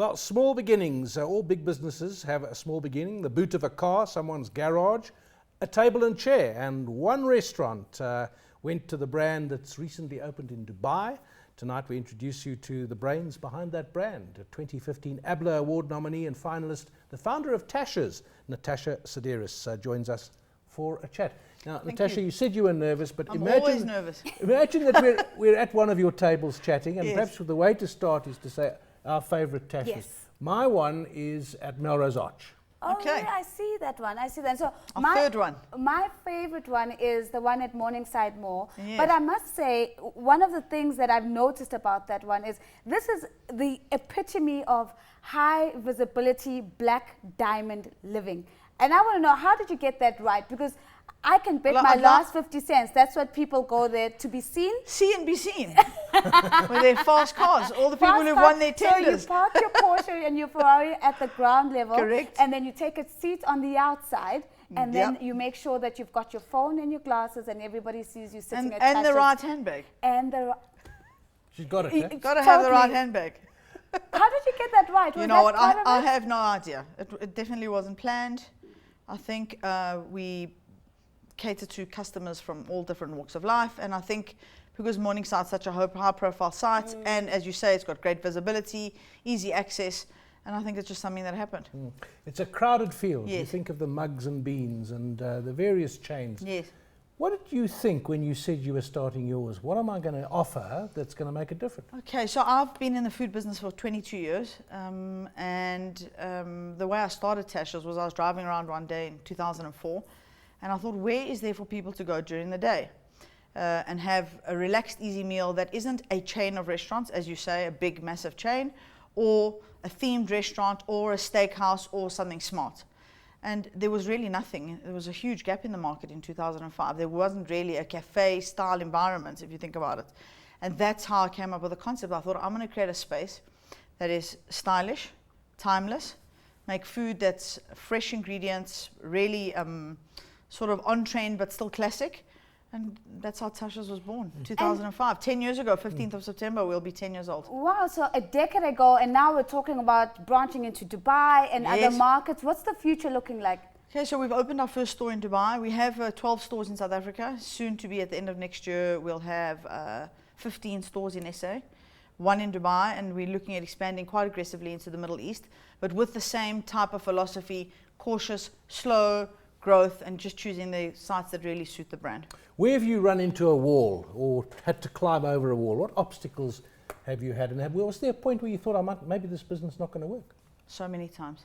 Well, small beginnings. All big businesses have a small beginning. The boot of a car, someone's garage, a table and chair. And one restaurant went to the brand that's recently opened in Dubai. Tonight we introduce you to the brains behind that brand. A 2015 ABLA Award nominee and finalist, the founder of Tashas, Natasha Sideris, joins us for a chat. Now, Natasha, you said you were nervous, but I'm always nervous. Imagine that we're at one of your tables chatting, and Yes. perhaps the way to start is to say our favourite Tashas. Yes. My one is at Melrose Arch. Oh, Okay. yeah, I see that one. I see that. So Our third one. My favorite one is the one at Morningside Mall. Yes. But I must say, one of the things that I've noticed about that one is this is the epitome of high visibility black diamond living. And I want to know, how did you get that right? Because I can bet Well, my I'd last 50 cents. That's what people go there to be seen. See and be seen. With their fast cars. All the people Fast who've car. won their tenders. So you park your Porsche and your Ferrari at the ground level. Correct. And then you take a seat on the outside. And then Yep. you make sure that you've got your phone and your glasses and everybody sees you sitting at And the Tashas. right handbag. And the She's got it, eh? Got to have the right Totally. handbag. How did you get that right? You Was know that what? part of I it? have no idea. It definitely wasn't planned. I think we cater to customers from all different walks of life, and I think because Morningside's such a high-profile site, and as you say, it's got great visibility, easy access, and I think it's just something that happened. It's a crowded field. You Yes. think of the mugs and beans and the various chains. Yes. What did you think when you said you were starting yours? What am I going to offer that's going to make a difference? Okay, so I've been in the food business for 22 years, and the way I started Tashas was I was driving around one day in 2004, and I thought, where is there for people to go during the day and have a relaxed, easy meal that isn't a chain of restaurants, as you say, a big, massive chain, or a themed restaurant, or a steakhouse, or something smart. And there was really nothing. There was a huge gap in the market in 2005. There wasn't really a cafe-style environment, if you think about it. And that's how I came up with the concept. I thought, I'm going to create a space that is stylish, timeless, make food that's fresh ingredients, really sort of on-trend but still classic. And that's how Tashas was born, 2005. 10 years ago, 15th of September, we'll be 10 years old. Wow, so a decade ago, and now we're talking about branching into Dubai and other Yes. markets. What's the future looking like? Okay, so we've opened our first store in Dubai. We have 12 stores in South Africa. Soon to be at the end of next year, we'll have 15 stores in SA, one in Dubai, and we're looking at expanding quite aggressively into the Middle East, but with the same type of philosophy, cautious, slow growth, and just choosing the sites that really suit the brand. Where have you run into a wall or had to climb over a wall? What obstacles have you had? And was there a point where you thought, maybe this business is not going to work? So many times.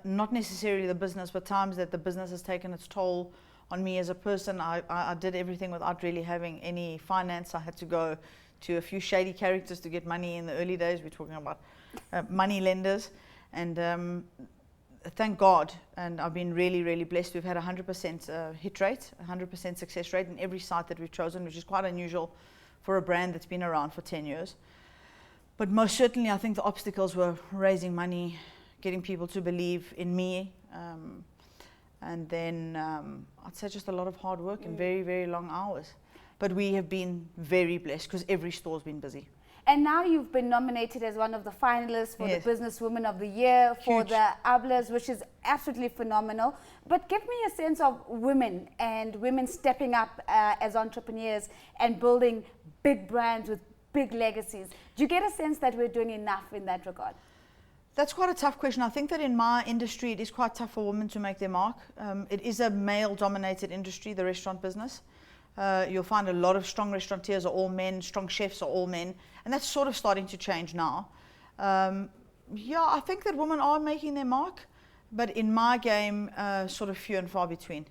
Not necessarily the business, but times that the business has taken its toll on me as a person. I did everything without really having any finance. I had to go to a few shady characters to get money in the early days. We're talking about money lenders. And thank God, and I've been really, really blessed. We've had a 100% hit rate, 100% success rate in every site that we've chosen, which is quite unusual for a brand that's been around for 10 years. But most certainly, I think the obstacles were raising money, getting people to believe in me, and then I'd say just a lot of hard work and very, very long hours. But we have been very blessed because every store's been busy. And now you've been nominated as one of the finalists for Yes. the Businesswoman of the Year, for Huge. the ABLAs, which is absolutely phenomenal. But give me a sense of women and women stepping up as entrepreneurs and building big brands with big legacies. Do you get a sense that we're doing enough in that regard? That's quite a tough question. I think that in my industry, it is quite tough for women to make their mark. It is a male-dominated industry, the restaurant business. You'll find a lot of strong restaurateurs are all men, strong chefs are all men, and that's sort of starting to change now. Yeah, I think that women are making their mark, but in my game, sort of few and far between,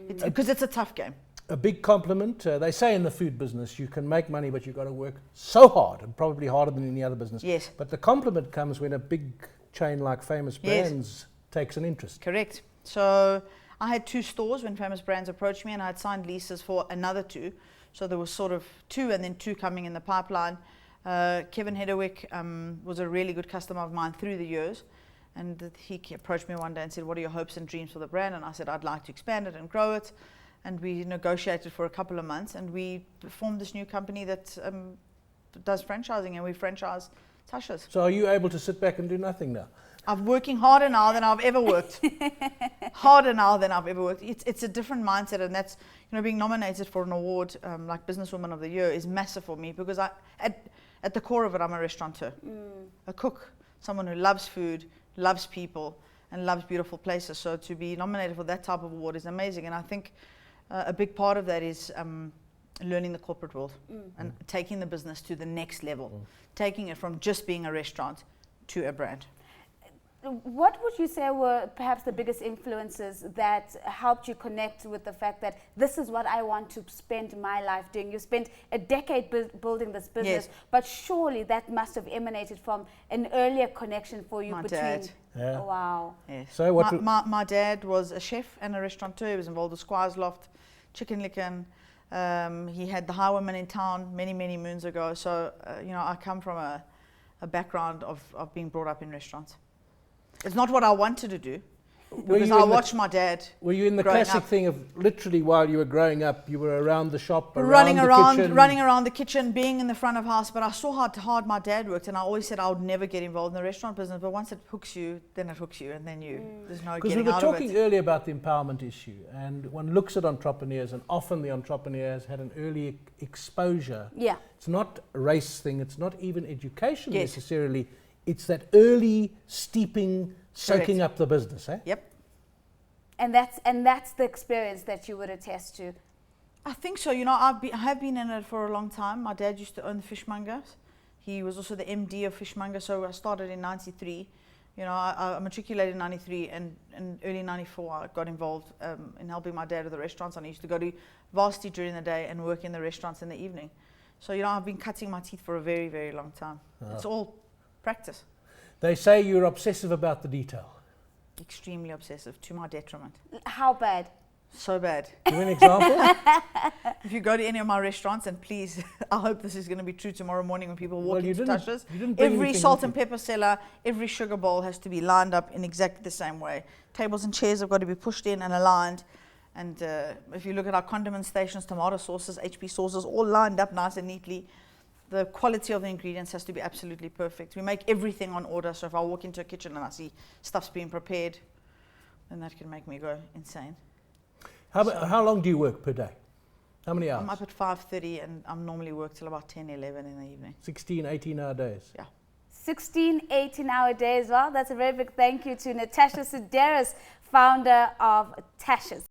because it's a tough game. A big compliment. They say in the food business, you can make money, but you've got to work so hard, and probably harder than any other business. Yes. But the compliment comes when a big chain like Famous Yes. Brands takes an interest. Correct. So I had 2 stores when Famous Brands approached me, and I had signed leases for another 2. So there was sort of 2 and then 2 coming in the pipeline. Kevin Hedderwick was a really good customer of mine through the years. And he approached me one day and said, what are your hopes and dreams for the brand? And I said, I'd like to expand it and grow it. And we negotiated for a couple of months, and we formed this new company that does franchising, and we franchise Tashas. So are you able to sit back and do nothing now? I'm working harder now than I've ever worked. Harder now than I've ever worked. It's a different mindset, and that's, being nominated for an award like Businesswoman of the Year is massive for me, because at the core of it, I'm a restaurateur, a cook, someone who loves food, loves people, and loves beautiful places. So to be nominated for that type of award is amazing, and I think a big part of that is learning the corporate world and taking the business to the next level, taking it from just being a restaurant to a brand. What would you say were perhaps the biggest influences that helped you connect with the fact that this is what I want to spend my life doing? You spent a decade building this business, Yes. but surely that must have emanated from an earlier connection for you My between. dad. Yeah. Oh, wow. Yes. So what my dad was a chef and a restaurateur. He was involved with Squire's Loft, Chicken Licken. He had the Highwayman in town many, many moons ago. So, I come from a background of being brought up in restaurants. It's not what I wanted to do, because I watched my dad. Were you in the growing classic up. thing of literally while you were growing up, you were around the shop, running around the kitchen? running around the kitchen, being in the front of house? But I saw how hard my dad worked, and I always said I would never get involved in the restaurant business. But once it hooks you, then it hooks you, and then there's no Because getting we were out of talking it. earlier about the empowerment issue, and one looks at entrepreneurs, and often the entrepreneur has had an early exposure. Yeah. It's not a race thing, it's not even education Yes. necessarily, it's that early steeping, soaking Correct. up the business. Eh? Yep. And that's the experience that you would attest to. I think so. I have been in it for a long time. My dad used to own the fishmongers. He was also the MD of Fishmonger. So I started in '93. I matriculated in '93, and in early '94 I got involved in helping my dad with the restaurants. And I used to go to varsity during the day and work in the restaurants in the evening. So I've been cutting my teeth for a very, very long time. It's all practice. They say you're obsessive about the detail. Extremely obsessive, to my detriment. How bad? So bad. Give me an example. If you go to any of my restaurants, and please, I hope this is going to be true tomorrow morning when people walk Well, you into didn't- Tashas. you didn't bring Every anything salt with and you. pepper cellar, every sugar bowl has to be lined up in exactly the same way. Tables and chairs have got to be pushed in and aligned. And if you look at our condiment stations, tomato sauces, HP sauces, all lined up nice and neatly. The quality of the ingredients has to be absolutely perfect. We make everything on order, so if I walk into a kitchen and I see stuff's being prepared, then that can make me go insane. How long do you work per day? How many hours? I'm up at 5:30 and I'm normally work till about 10, 11 in the evening. 16, 18-hour days. Yeah. 16, 18-hour days. Well, that's a very big thank you to Natasha Sideris, founder of Tashas.